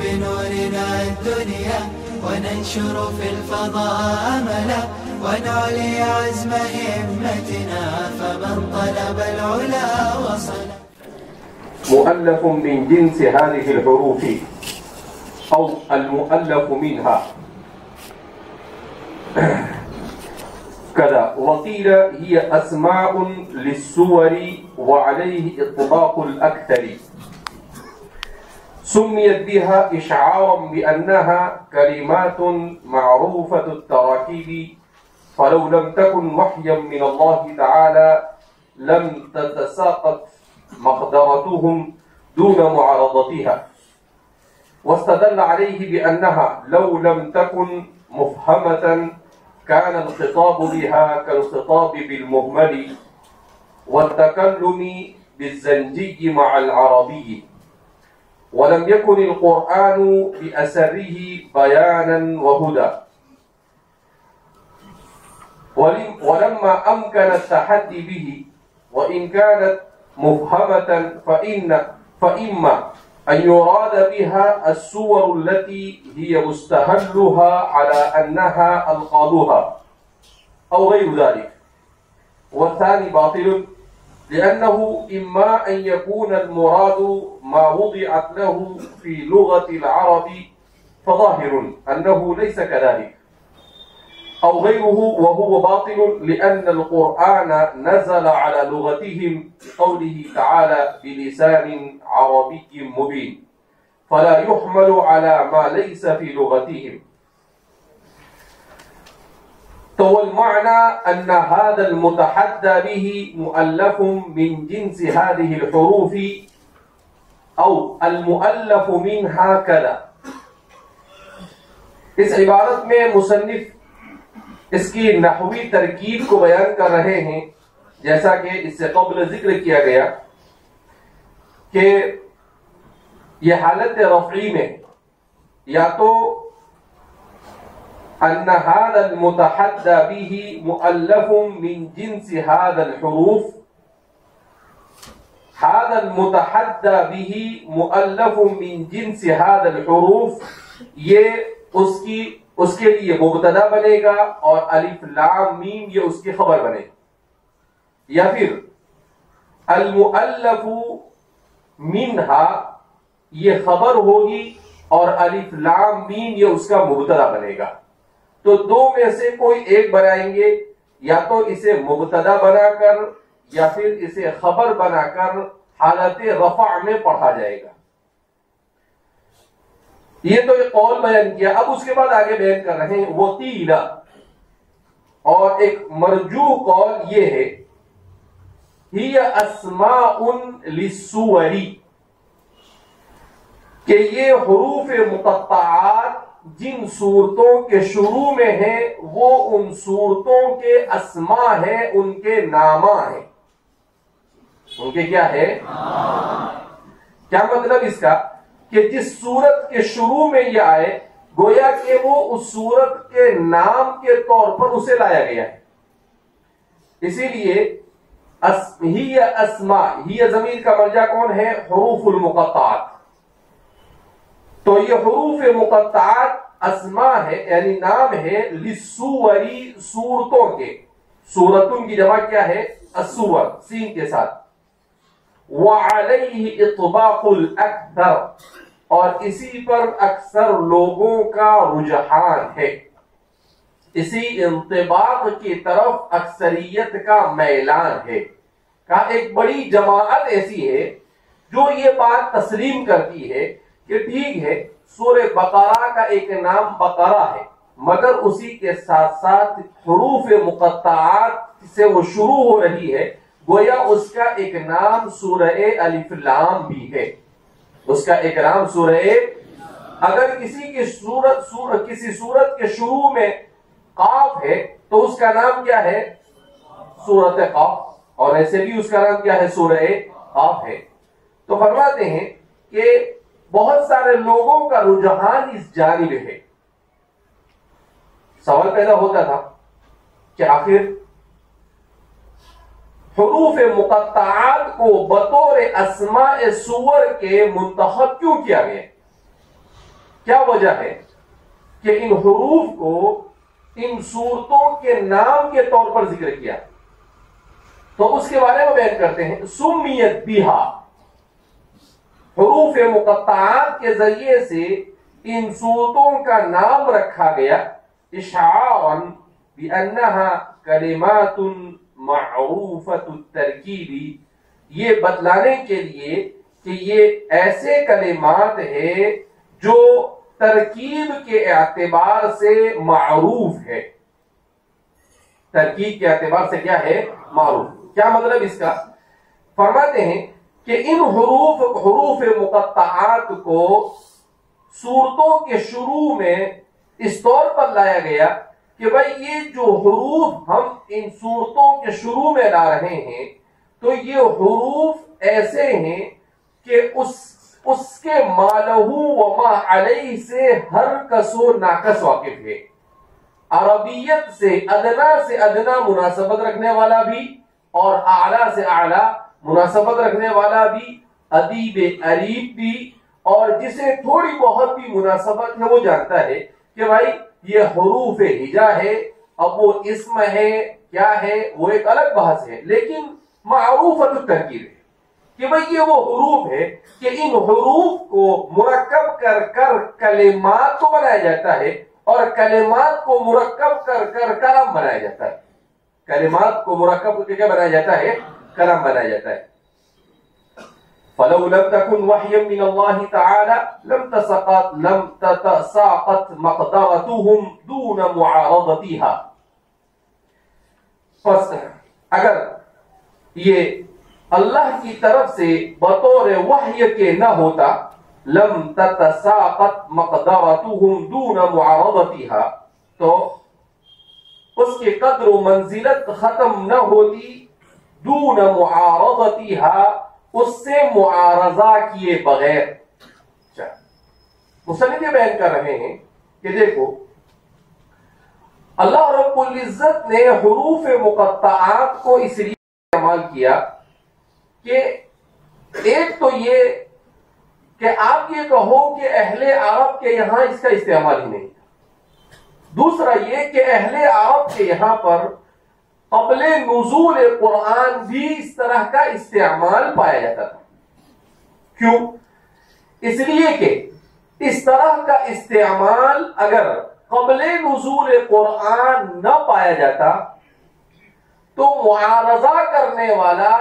بنورنا الدنيا وننشر في الفضاء أملا ونعلي عزم همتنا فمن طلب العلا وصل. مؤلف من جنس هذه الحروف أو المؤلف منها كذا. وقيل هي أسماء للسور وعليه إطلاق الأكثر، سميت بها إشعارا بأنها كلمات معروفة التراكيب، فلو لم تكن وحيا من الله تعالى لم تتساقط مقدرتهم دون معارضتها. واستدل عليه بأنها لو لم تكن مفهمة كان الخطاب بها كالخطاب بالمهمل والتكلم بالزنجي مع العربي، ولم يكن القرآن بأسره بيانا وهدى. ولما أمكن التحدي به وإن كانت مفهمة فإما أن يراد بها السور التي هي مستهلها على أنها ألقابها أو غير ذلك، والثاني باطل، لأنه إما أن يكون المراد ما وضعت له في لغة العرب فظاهر أنه ليس كذلك، أو غيره وهو باطل، لأن القرآن نزل على لغتهم قوله تعالى بلسان عربي مبين، فلا يحمل على ما ليس في لغتهم. تو المعنى أن هذا المتحدى به مؤلف من جنس هذه الحروف أو المؤلف منها كذا. اس عبارت میں مصنف اس کی نحوی ترکیب کو بیان کر رہے ہیں، جیسا کہ اس سے قبل ذکر کیا گیا کہ یہ حالت رفعی میں یا تو ان هذا المتحدى به مؤلف من جنس هذا الحروف، هذا المتحدى به مؤلف من جنس هذا الحروف، یہ اس کے لیے مبتدا بنے گا اور الف لام میم یہ اس کی خبر بنے گا، یا پھر المؤلف منها یہ خبر ہوگی اور الف لام میم یہ اس کا مبتدا بنے گا۔ تو دو میں سے کوئی ایک بنائیں گے، یا تو اسے مبتدا بنا کر یا پھر اسے خبر بنا کر حالت رفع میں پڑھا جائے گا۔ یہ تو ایک قول بیان کیا، اب اس کے بعد آگے بیان کر رہے ہیں وقیل، اور ایک مرجوح قول یہ ہے ہی اسماء للسور، کہ یہ حروف مقطعات جن صورتوں کے شروع میں ہیں وہ ان صورتوں کے اسماء ہیں، ان کے نامہ ہیں۔ ان کے کیا ہے؟ کیا مطلب اس کا؟ کہ جس صورت کے شروع میں یہ آئے گویا کہ وہ اس صورت کے نام کے طور پر اسے لایا گیا ہے، اسی لیے ہی اسماء، ہی ضمیر کا مرجع کون ہے؟ حروف المقطعات۔ تو یہ حروف مقطعات اسماء ہے یعنی نام ہے للسوری، صورتوں کے، صورتوں کی جمع کیا ہے؟ السور، سین کے ساتھ۔ وعلیہ اطباق الاکثر، اور اسی پر اکثر لوگوں کا رجحان ہے، اسی انطباق کی طرف اکثریت کا میلان ہے۔ کہا ایک بڑی جماعت ایسی ہے جو یہ بات تسلیم کرتی ہے کہ ٹھیک ہے سورہ بقرہ کا ایک نام بقرہ ہے، مگر اسی کے ساتھ ساتھ حروف مقطعات سے وہ شروع ہو رہی ہے، گویا اس کا ایک نام سورہ الف لام بھی ہے، اس کا ایک نام سورہ۔ اگر کسی صورت کے شروع میں قاف ہے تو اس کا نام کیا ہے؟ سورۃ قاف، اور ایسے بھی اس کا نام کیا ہے؟ سورہ قاف ہے۔ تو فرماتے ہیں کہ بہت سارے لوگوں کا رجحان اس جانب ہے۔ سوال پیدا ہوتا تھا کہ آخر حروف مقطعات کو بطور اسماء سور کے منتخب کیوں کیا گیا؟ کیا وجہ ہے کہ ان حروف کو ان صورتوں کے نام کے طور پر ذکر کیا؟ تو اس کے بارے میں بیان کرتے ہیں. سمیت بیہا، حروف مقطعات کے ذریعے سے ان صورتوں کا نام رکھا گیا اشعارا بانہا کلمات معروفۃ الترکیب، یہ بتلانے کے لیے کہ یہ ایسے کلمات ہیں جو ترکیب کے اعتبار سے معروف ہے. ترکیب کے اعتبار سے کیا ہے؟ معروف. کیا مطلب اس کا؟ فرماتے ہیں کہ ان حروف مقطعات کو سورتوں کے شروع میں اس طور پر لایا گیا کہ بھائی یہ جو حروف ہم ان سورتوں کے شروع میں لا رہے ہیں تو یہ حروف ایسے ہیں کہ اس کے مالہو وما علیہ سے ہر کس و ناقص واقف ہے. عربیت سے ادنا مناسبت رکھنے والا بھی اور اعلیٰ سے اعلیٰ مناسبت رکھنے والا بھی، ادیب اریب بھی، اور جسے تھوڑی بہت بھی مناسبت ہے وہ جانتا ہے کہ بھائی یہ حروف ہجا ہے. اب وہ اسم ہے کیا ہے وہ ایک الگ بحث ہے، لیکن معروفۃ الترکیب ہے کہ بھئی یہ وہ حروف ہے کہ ان حروف کو مرکب کر کر کلمات کو بنایا جاتا ہے اور کلمات کو مرکب کر کر کلام بنایا جاتا ہے. کلمات کو مرکب کر کے کیا بنایا جاتا ہے؟ کلام بنایا جاتا ہے. فلو لم تكن وحيا من الله تعالى لم تتساقط مقدرتهم دون معارضتها. پس اگر یہ اللہ کی طرف سے بطور وحی کے نہ ہوتا، لم تتساقط مقدرتهم دون معارضتها، تو اس کی قدر و منزلت ختم نہ ہوتی دون معارضتها، اس سے معارضہ کیے بغیر. مصنف یہ بیان کر رہے ہیں کہ دیکھو اللہ رب العزت نے حروف مقطعات کو اس لیے استعمال کیا کہ ایک تو یہ کہ آپ یہ کہو کہ اہل عرب کے یہاں اس کا استعمال ہی نہیں، دوسرا یہ کہ اہل عرب کے یہاں پر قبل نزول قرآن بھی اس طرح کا استعمال پایا جاتا تھا. کیوں؟ اس لیے کہ اس طرح کا استعمال اگر قبل نزول قرآن نہ پایا جاتا تو معارضہ کرنے والا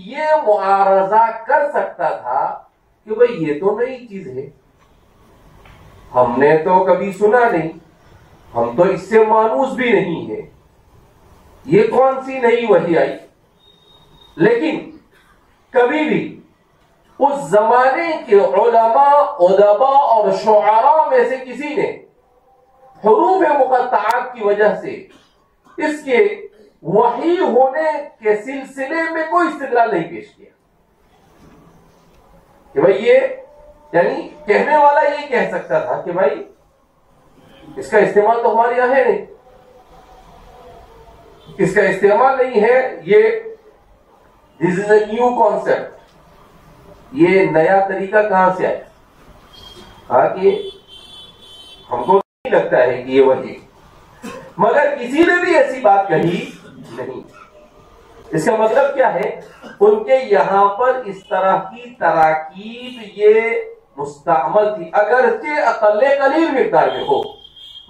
یہ معارضہ کر سکتا تھا کہ بھئی یہ تو نئی چیز ہے، ہم نے تو کبھی سنا نہیں، ہم تو اس سے مانوس بھی نہیں ہے، یہ کون سی نئی وحی آئی. لیکن کبھی بھی اس زمانے کے علماء، ادباء اور شعراء میں سے کسی نے حروف مقطعات کی وجہ سے اس کے وحی ہونے کے سلسلے میں کوئی استدلال نہیں پیش کیا کہ بھائی یہ، یعنی کہنے والا یہ کہہ سکتا تھا کہ بھائی اس کا استعمال تو ہمارے یہاں ہے نہیں، اس کا استعمال نہیں ہے، یہ this is a new concept، یہ نیا طریقہ کہاں سے آیا؟ کہا کہ ہم کو نہیں لگتا ہے کہ یہ وحی، مگر کسی نے بھی ایسی بات کہی نہیں. اس کا مطلب کیا ہے؟ ان کے یہاں پر اس طرح کی تراکیب یہ مستعمل تھی، اگرچہ اقل قلیل مقدار میں ہو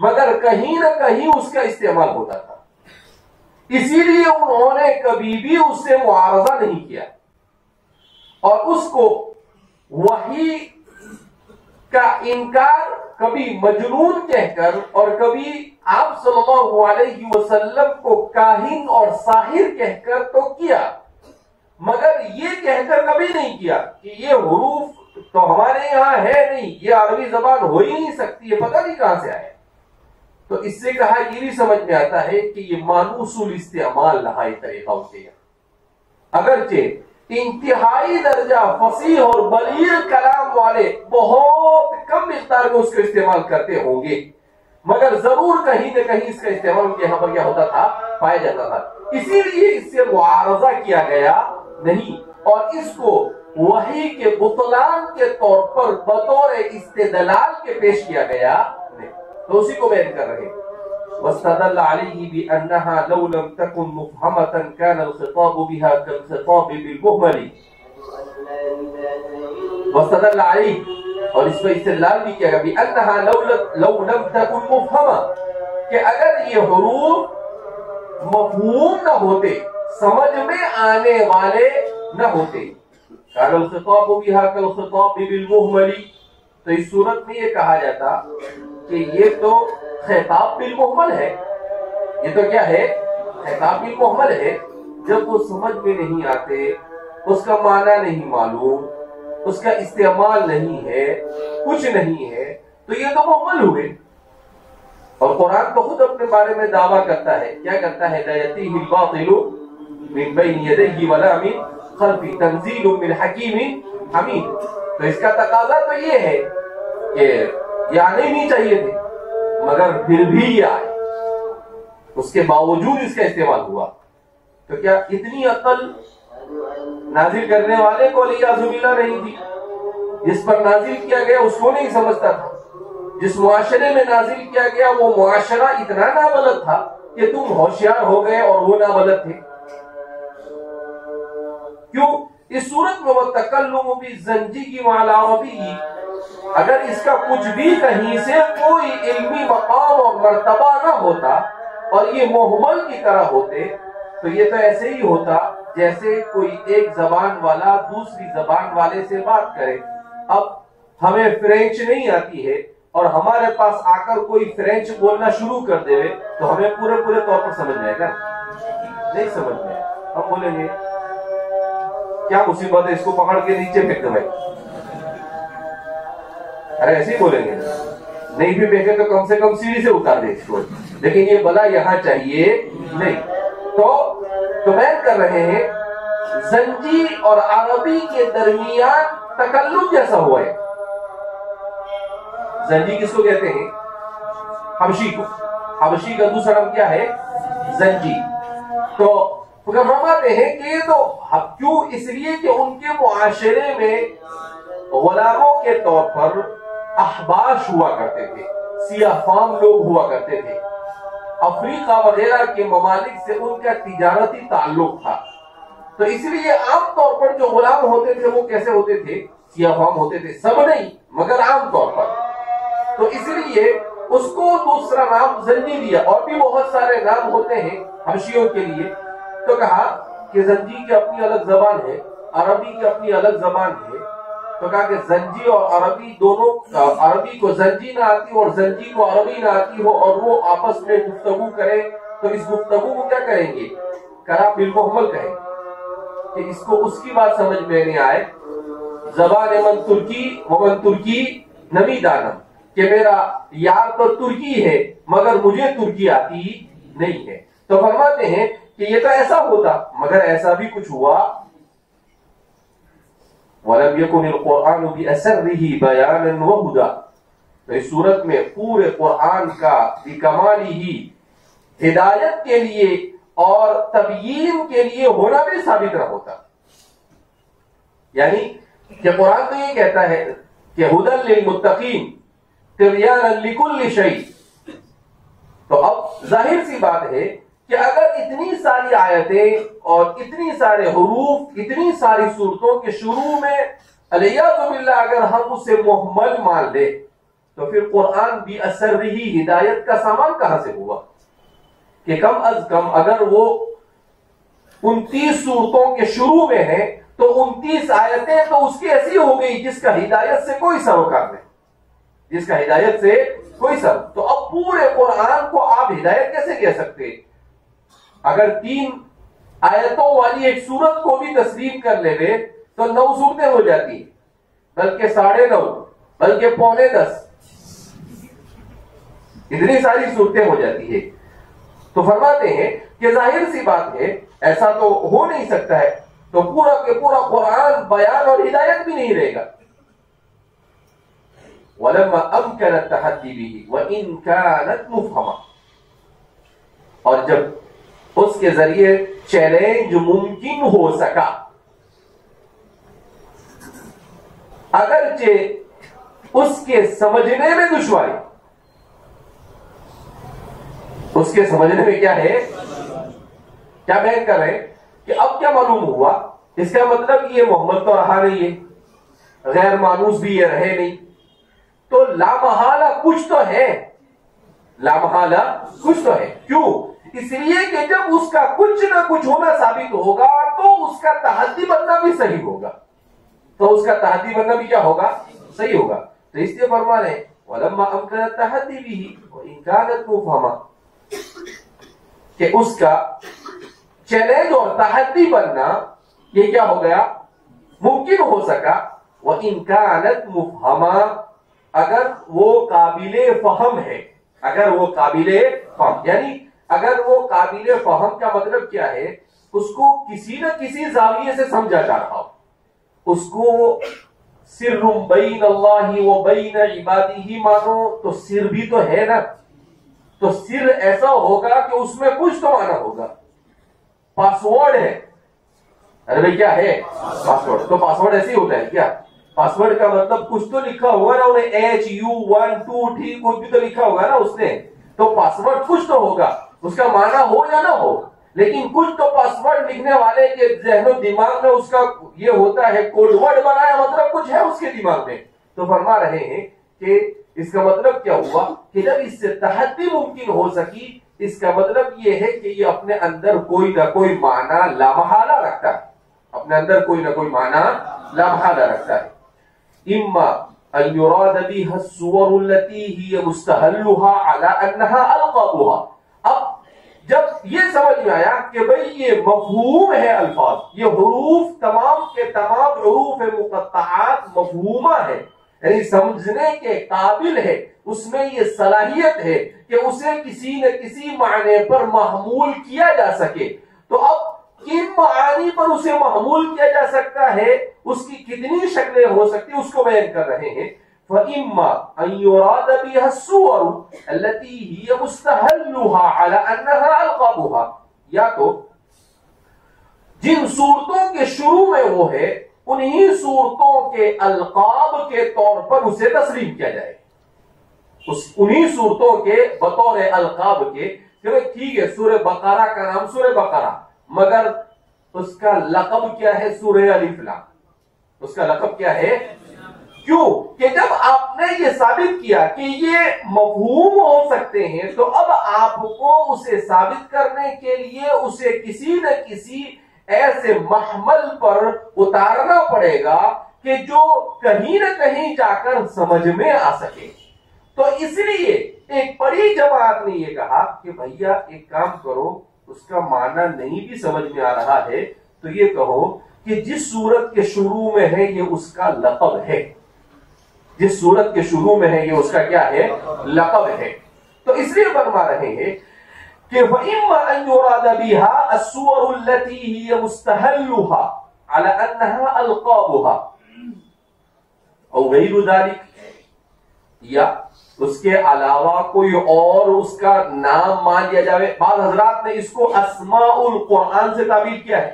مگر کہیں نہ کہیں اس کا استعمال ہوتا تھا. اسی لیے انہوں نے کبھی بھی اس سے معارضہ نہیں کیا اور اس کو وحی کا انکار کبھی مجنون کہہ کر اور کبھی آپ صلی اللہ علیہ وسلم کو کاہن اور ساحر کہہ کر تو کیا، مگر یہ کہہ کر کبھی نہیں کیا کہ یہ حروف تو ہمارے یہاں ہے نہیں، یہ عربی زبان ہو ہی نہیں سکتی، یہ پتہ نہیں کہاں سے آئے. تو اس سے کہا یہ بھی سمجھ میں آتا ہے کہ یہ مانوس الاستعمال رہا یہ طریقہ ان کے یہاں، اگرچہ انتہائی درجہ فصیح اور بلیغ کلام والے بہت کم مقدار میں اس کو استعمال کرتے ہوں گے، مگر ضرور کہیں نہ کہیں اس کا استعمال ان کے یہاں پر کیا ہوتا تھا؟ پایا جاتا تھا. اسی لیے اس سے معارضہ کیا گیا نہیں اور اس کو وحی کے بطلان کے طور پر بطور استدلال کے پیش کیا گیا نہیں، تو اسی کو بیان کر رہے ہیں۔ واستدل علیہ بأنها لو لم تكن مفهمة كان الخطاب بها كالخطاب بالمهمل۔ واستدل علیہ، اور اس میں استدلال بھی کیا گیا بأنها لو لم تكن مفهمة، کہ اگر یہ حروف مفہوم نہ ہوتے، سمجھ میں آنے والے نہ ہوتے، كان الخطاب بها كالخطاب بالمهمل، تو اس صورت میں یہ کہا جاتا کہ یہ تو خطاب بالمہمل ہے، یہ تو کیا ہے؟ خطاب بالمہمل ہے۔ جب وہ سمجھ میں نہیں آتے، اس کا معنی نہیں معلوم، اس کا استعمال نہیں ہے، کچھ نہیں ہے، تو یہ تو مہمل ہوئے۔ اور قرآن تو خود اپنے بارے میں دعویٰ کرتا ہے، کیا کرتا ہے؟ لا يأتيه الباطل من بين يديه ولا من خلفه تنزيل من حكيم حميد۔ تو اس کا تقاضا تو یہ ہے کہ یہ آنے نہیں چاہیے تھے، مگر پھر بھی یہ آئے، اس کے باوجود اس کا استعمال ہوا۔ تو کیا اتنی عقل نازل کرنے والے کو والعیاذ باللہ نہیں تھی؟ جس پر نازل کیا گیا اس کو نہیں سمجھتا تھا؟ جس معاشرے میں نازل کیا گیا وہ معاشرہ اتنا نابلد تھا کہ تم ہوشیار ہو گئے اور وہ نابلد تھے؟ کیوں؟ اس صورت میں وہ تکلم بالزنجی وعلی عربی، اگر اس کا کچھ بھی کہیں سے کوئی علمی مقام اور مرتبہ نہ ہوتا اور یہ محمل کی طرح ہوتے، تو یہ تو ایسے ہی ہوتا جیسے کوئی ایک زبان والا دوسری زبان والے سے بات کرے۔ اب ہمیں فرینچ نہیں آتی ہے اور ہمارے پاس آ کر کوئی فرینچ بولنا شروع کر دے تو ہمیں پورے طور پر سمجھ جائے گا؟ نہیں سمجھ میں۔ ہم بولیں گے کیا مصیبت ہے، اس کو پکڑ کے نیچے پھینک دو بھائی، ارے ایسے ہی بولیں گے، نہیں بھی پھینکے تو کم سے کم سیڑھی سے اتار دے اس کو، لیکن یہ بلا یہاں چاہیے نہیں۔ تو بیان کر رہے ہیں زنجی اور عربی کے درمیان تکلم جیسا ہوا ہے۔ زنجی کس کو کہتے ہیں؟ حبشی کو۔ حبشی کا دوسرا نام کیا ہے؟ زنجی۔ تو فرماتے ہیں کہ تو کیوں؟ اس لیے کہ ان کے معاشرے میں غلاموں کے طور پر احباش ہوا کرتے تھے، سیاہ فام لوگ ہوا کرتے تھے، افریقہ وغیرہ کے ممالک سے ان کا تجارتی تعلق تھا۔ تو اس لیے عام طور پر جو غلام ہوتے تھے وہ کیسے ہوتے تھے؟ سیاہ فام ہوتے تھے، سب نہیں مگر عام طور پر۔ تو اس لیے اس کو دوسرا نام زنجی دیا، اور بھی بہت سارے نام ہوتے ہیں حبشیوں کے لیے۔ تو کہا کہ زنجی کی اپنی الگ زبان ہے، عربی کی اپنی الگ زبان ہے، تو کہا کہ زنجی اور عربی دونوں، عربی کو زنجی نہ آتی اور زنجی کو عربی نہ آتی ہو اور وہ آپس میں گفتگو کرے تو اس گفتگو کو کیا کہیں گے؟ کلام بالمحمل کہیں، کہ اس کو اس کی بات سمجھ میں نہیں آئے۔ زبان من ترکی ومن ترکی نمی دانم، کہ میرا یار تو ترکی ہے مگر مجھے ترکی آتی نہیں ہے۔ تو فرماتے ہیں کہ یہ تو ایسا ہوتا، مگر ایسا بھی کچھ ہوا۔ وَلَمْ يَكُنِ الْقُرْآنُ بِأَسَرِّهِ بَيَانًا وَهُدًى، تو اس صورت میں پورے قرآن کا بکمالی ہی ہدایت کے لیے اور تبیین کے لیے ہونا بھی ثابت نہ ہوتا۔ یعنی کہ قرآن تو یہ کہتا ہے کہ هُدًى لِلْمُتَّقِينَ تِبْيَانًا لِكُلِّ شَيْءٍ، تو اب ظاہر سی بات ہے کہ اگر اتنی ساری آیتیں اور اتنی سارے حروف، اتنی ساری صورتوں کے شروع میں علیہ باللہ اگر ہم اسے محمل مان لیں تو پھر قرآن بھی اثر رہی ہدایت کا سامان کہاں سے ہوا؟ کہ کم از کم اگر وہ 29 صورتوں کے شروع میں ہیں تو 29 آیتیں تو اس کی ایسی ہو گئی جس کا ہدایت سے کوئی سروکار نہیں، جس کا ہدایت سے کوئی سر۔ تو اب پورے قرآن کو آپ ہدایت کیسے کہہ سکتے؟ اگر 3 آیتوں والی ایک سورت کو بھی تسلیم کر لے تو 9 صورتیں ہو جاتی ہیں، بلکہ 9.5، بلکہ 9.25، اتنی ساری صورتیں ہو جاتی ہے۔ تو فرماتے ہیں کہ ظاہر سی بات ہے ایسا تو ہو نہیں سکتا ہے، تو پورا کے پورا قرآن بیان اور ہدایت بھی نہیں رہے گا۔ وَلَمَّا أَمْكَنَ التَّحَدِّي بِهِ وَإِنْ كَانَتْ مُفْهَمًا، اور جب اس کے ذریعے چیلنج ممکن ہو سکا، اگرچہ اس کے سمجھنے میں دشواری، اس کے سمجھنے میں کیا ہے، کیا بیان کر رہے ہیں کہ اب کیا معلوم ہوا، اس کا مطلب یہ محمد تو رہا نہیں ہے، غیر مانوس بھی یہ رہے نہیں، تو لامحالہ کچھ تو ہے، لامحالہ کچھ تو ہے۔ کیوں؟ اس لیے کہ جب اس کا کچھ نہ کچھ ہونا ثابت ہوگا تو اس کا تحدی بننا بھی صحیح ہوگا، تو اس کا تحدی بننا بھی کیا ہوگا، صحیح ہوگا۔ تو اس لیے فرما رہے ہیں وَلَمَّا أَمْكَنَ التَّحَدِّي بِهِ وَإِنْ كَانَتْ مُفْهَمًا، کہ اس کا چیلنج اور تحدی بننا یہ کیا ہو گیا، ممکن ہو سکا، وَإِنْ كَانَتْ مُفْهَمًا، اگر وہ قابل فہم ہے، اگر وہ قابل فہم، یعنی اگر وہ قابل فہم کا مطلب کیا ہے، اس کو کسی نہ کسی زاویے سے سمجھا جا رہا ہو، اس کو سر بین اللہ و بین عبادہ مانو تو سر بھی تو ہے نا، تو سر ایسا ہوگا کہ اس میں کچھ تو مانا ہوگا، پاسورڈ ہے، ارے بھائی کیا ہے پاسورڈ، تو پاسورڈ ایسے ہی ہوتا ہے کیا، پاسورڈ کا مطلب کچھ تو لکھا ہوگا نا، انہیں HU123 کچھ بھی تو لکھا ہوگا نا اس نے، تو پاسورڈ کچھ تو ہوگا، اس کا معنی ہو یا نہ ہو، لیکن کچھ تو پاسورڈ لکھنے والے کے ذہن و دماغ میں اس کا یہ ہوتا ہے، کوڈ ورڈ بنایا مطلب کچھ ہے اس کے دماغ میں۔ تو فرما رہے ہیں کہ اس کا مطلب کیا ہوا کہ جب اس سے تحدی ممکن ہو سکی، اس کا مطلب یہ ہے کہ یہ اپنے اندر کوئی نہ کوئی معنی لامحالہ رکھتا ہے، اپنے اندر کوئی نہ کوئی معنی لامحالہ رکھتا ہے۔ اما ان يراد بها الصور التي هي مستحلها على انها القابها، اب جب یہ سمجھ میں آیا کہ بھئی یہ مفہوم ہے الفاظ، یہ حروف تمام کے تمام حروف مقطعات مفہومہ ہے، یعنی سمجھنے کے قابل ہے، اس میں یہ صلاحیت ہے کہ اسے کسی نہ کسی معنی پر محمول کیا جا سکے، تو اب کن معانی پر اسے محمول کیا جا سکتا ہے، اس کی کتنی شکلیں ہو سکتی اس کو بیان کر رہے ہیں۔ فَإِمَّا أَن يُرَادَ بِهَا الصُّوَرُ الَّتِي هِيَ مُسْتَحَلُّهَا عَلَى أَنَّهَا أَلْقَابُهَا، یا تو جن صورتوں کے شروع میں وہ ہے انہی صورتوں کے القاب کے طور پر اسے تسلیم کیا جائے، انہی صورتوں کے بطور القاب کے، کہ ٹھیک ہے سورہ بقرہ کا نام سورہ بقرہ، مگر اس کا لقب کیا ہے سورہ الف لام، اس کا لقب کیا ہے، کیوں کہ جب آپ نے یہ ثابت کیا کہ یہ مفہوم ہو سکتے ہیں، تو اب آپ کو اسے ثابت کرنے کے لیے اسے کسی نہ کسی ایسے محمل پر اتارنا پڑے گا کہ جو کہیں نہ کہیں جا کر سمجھ میں آ سکے۔ تو اس لیے ایک بڑی جماعت نے یہ کہا کہ بھیا ایک کام کرو، اس کا معنی نہیں بھی سمجھ میں آ رہا ہے تو یہ کہو کہ جس صورت کے شروع میں ہے یہ اس کا لقب ہے، جس صورت کے شروع میں ہے یہ اس کا کیا ہے، لقب ہے۔ تو اس لیے فرما رہے ہیں کہ وَإِمَّا أَن يُرَادَ بِهَا الصُّوَرُ الَّتِي هِيَ مُسْتَحَلُّهَا عَلَى أَنَّهَا أَلْقَابُهَا أَوْ غَيْرُ ذَلِكَ، یا اس کے علاوہ کوئی اور اس کا نام مان لیا جائے۔ بعض حضرات نے اس کو اسماء القرآن سے تعبیر کیا ہے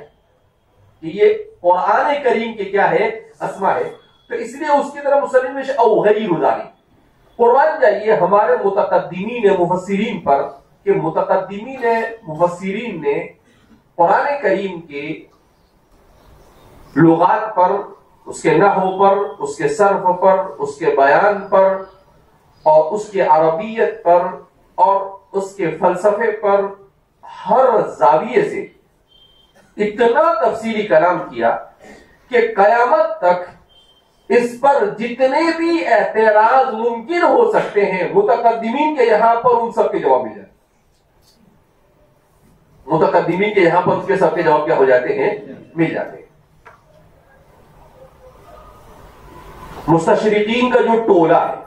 کہ یہ قرآن کریم کے کیا ہے، اسماء ہے، تو اس لیے اس کی طرح مسلم میں او غیر ذالک قرآن جائیے ہمارے متقدمین مفسرین پر، کہ متقدمین مفسرین نے قرآن کریم کے لغات پر، اس کے نحو پر، اس کے صرف پر، اس کے بیان پر، اور اس کے عربیت پر، اور اس کے فلسفے پر، ہر زاویے سے اتنا تفصیلی کلام کیا کہ قیامت تک اس پر جتنے بھی اعتراض ممکن ہو سکتے ہیں متقدمین کے یہاں پر ان سب کے جواب مل جاتے ہیں، متقدمین کے یہاں پر اس کے سب کے جواب کیا ہو جاتے ہیں، مل جاتے ہیں۔ مستشرقین کا جو ٹولہ ہے،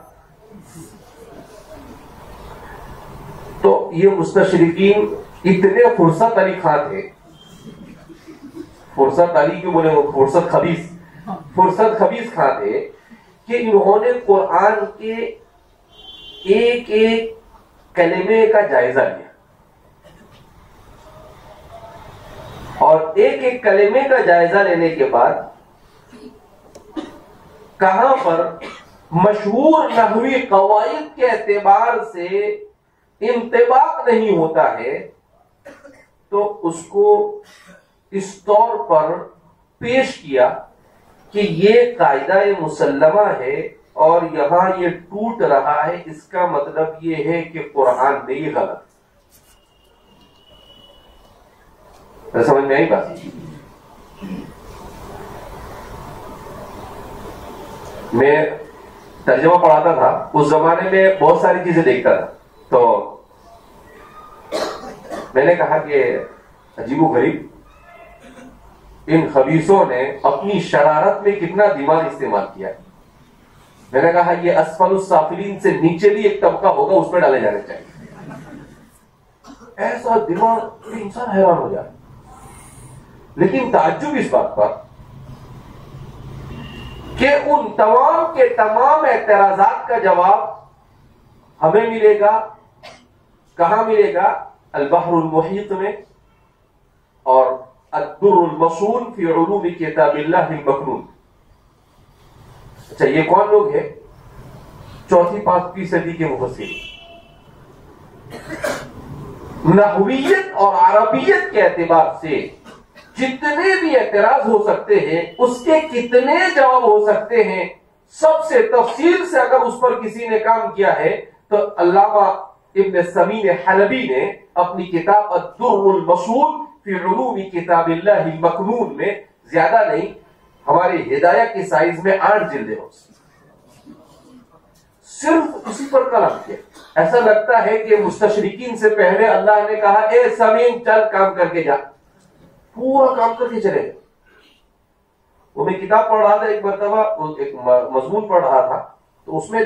تو یہ مستشرقین اتنے فرصت علی خان تھے، فرصت علی کیوں بولے، فرصت خبیث، فرصت خبیث خان تھے کہ انہوں نے قرآن کے ایک ایک کلمے کا جائزہ لیا، اور ایک ایک کلمے کا جائزہ لینے کے بعد کہاں پر مشہور نحوی قواعد کے اعتبار سے انطباق نہیں ہوتا ہے تو اس کو اس طور پر پیش کیا کہ یہ قاعدہ مسلمہ ہے اور یہاں یہ ٹوٹ رہا ہے، اس کا مطلب یہ ہے کہ قرآن میں یہ غلط ہے۔ سمجھ میں آئی بات؟ میں ترجمہ پڑھاتا تھا، اس زمانے میں بہت ساری چیزیں دیکھتا تھا، تو میں نے کہا کہ عجیب و غریب ان خبیثوں نے اپنی شرارت میں کتنا دماغ استعمال کیا ہے۔ میں نے کہا یہ اسفل السافلین سے نیچے بھی ایک طبقہ ہوگا، اس میں ڈالے جانے چاہیے۔ ایسا دماغ کہ انسان حیران ہو جائے۔ لیکن تعجب اس بات پر کہ ان تمام کے تمام اعتراضات کا جواب ہمیں ملے گا کہاں ملے گا؟ البحر المحیط میں اور الدر المصون فی علوم کتاب اللہ المکنون۔ اچھا، یہ کون لوگ ہیں؟ چوتھی پانچویں صدی کے مفسرین۔ نحویت اور عربیت کے اعتبار سے جتنے بھی اعتراض ہو سکتے ہیں، اس کے کتنے جواب ہو سکتے ہیں، سب سے تفصیل سے اگر اس پر کسی نے کام کیا ہے تو علامہ ابن سمین حلبی نے اپنی کتاب الدر المصون فی علوم کتاب اللہ المکنون میں زیادہ نہیں، ہماری ہدایہ کی سائز میں 8 جلدیں ہو، صرف اسی پر کلام کیا۔ ایسا لگتا ہے کہ مستشرقین سے پہلے اللہ نے کہا اے سمین چل کام کر کے جا، پورا کام کر کے چلے گئے۔ وہ میں کتاب پڑھ رہا تھا ایک مرتبہ، ایک مضمون پڑھ رہا تھا، تو اس میں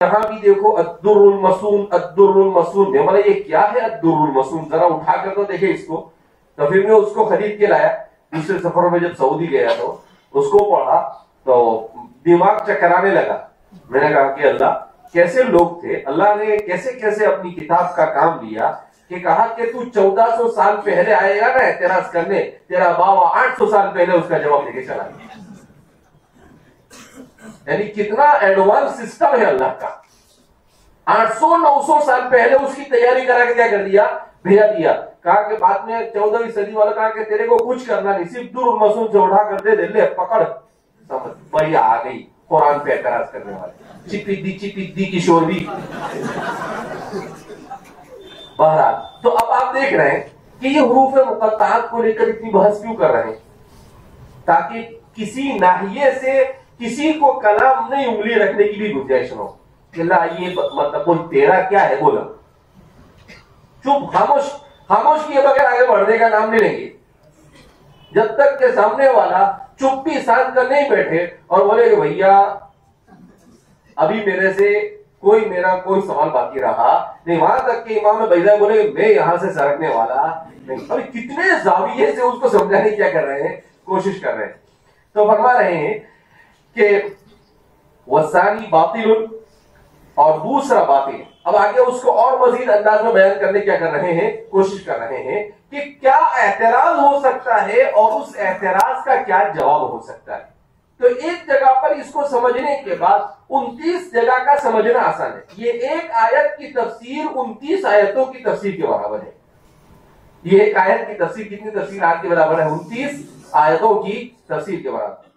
یہاں بھی دیکھو الدر المصون الدر المصون، میں بولا یہ کیا ہے الدر المصون، ذرا اٹھا کر تو دیکھے اس کو۔ تو پھر میں اس کو خرید کے لایا، دوسرے سفر میں جب سعودی گیا تو اس کو پڑھا تو دماغ چکرانے لگا۔ میں نے کہا کہ اللہ کیسے لوگ تھے، اللہ نے کیسے کیسے اپنی کتاب کا کام لیا کہ کہا کہ تو 1400 سال پہلے آئے گا نا اعتراض کرنے، تیرا باوا 800 سال پہلے اس کا جواب دے کے چلا گیا۔ یعنی کتنا ایڈوانس سسٹم ہے اللہ کا۔ 800-900 سال پہلے اس کی تیاری کرا کے کیا کر دیا، بھیجا دیا۔ کہا کہ بعد میں 14ویں صدی والا کہا کہ تیرے کو کچھ کرنا نہیں، صرف در المصون سے اٹھا کر دے دے، لے پکڑ، سمجھ وہی آ گئی قرآن پہ اعتراض کرنے والے، چپی کی شوربی۔ بہرحال تو اب آپ دیکھ رہے ہیں کہ یہ حروف مقطعات کو لے کر اتنی بحث کیوں کر رہے ہیں؟ تاکہ کسی ناحیے سے کسی کو کلام نہیں انگلی رکھنے کی بھی گنجائش نہ ہو کہ اللہ یہ مطلب بول تیرا کیا ہے، بولا چپ خاموش کیے بغیر آگے بڑھنے کا نام نہیں لیں گے، جب تک کہ سامنے والا چپی سان کر نہیں بیٹھے اور بولے کہ بھیا ابھی میرے سے میرا کوئی سوال باقی رہا نہیں، وہاں تک کہ امام بیضاء بولے میں یہاں سے سرکنے والا نہیں۔ ابھی کتنے زاویے سے اس کو سمجھانے کیا کر رہے ہیں، کوشش کر رہے ہیں۔ تو فرما رہے ہیں کہ وثانی باطل، اور دوسرا باطل۔ اب آگے اس کو اور مزید انداز میں بیان کرنے کیا کر رہے ہیں، کوشش کر رہے ہیں کہ کیا اعتراض ہو سکتا ہے اور اس اعتراض کا کیا جواب ہو سکتا ہے۔ تو ایک جگہ پر اس کو سمجھنے کے بعد 29 جگہ کا سمجھنا آسان ہے۔ یہ ایک آیت کی تفسیر 29 آیتوں کی تفسیر کے برابر ہے۔ یہ ایک آیت کی تفسیر کتنی تفسیر آیت کے برابر ہے؟ 29 آیتوں کی تفسیر کے برابر۔